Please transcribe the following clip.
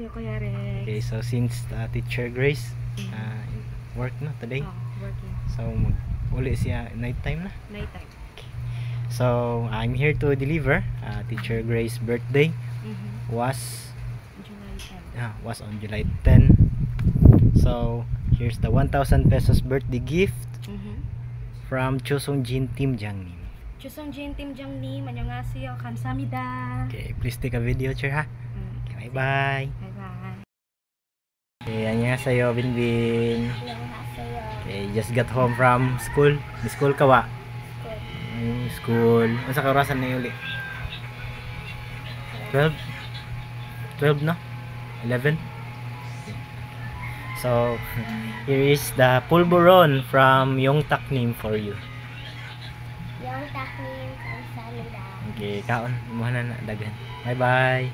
Annyeonghaseyo, Kuya Rex. Okay, so since Teacher Grace work na today. Working. So uli siya night time na. Nighttime. So I'm here to deliver Teacher Grace birthday was on July 10. So here's the 1,000 pesos birthday gift from Chosungjin Team Jangnim. Chosungjin Team Jangnim, Annyeonghaseyo, 감사합니다. Okay, please take a video, Chair, ha? Okay, bye-bye. Bye-bye. Okay, annyeonghaseyo, Binbin. Okay, just got home from school. Di school ka wa? School. Ano sa kaurasan na uli? 12? 12 no? 11? So, here is the pulburon from Yongtaknim for you. Yung taknim, kamsahamnida. Okay, kaon. Imuha na dagan. Bye-bye.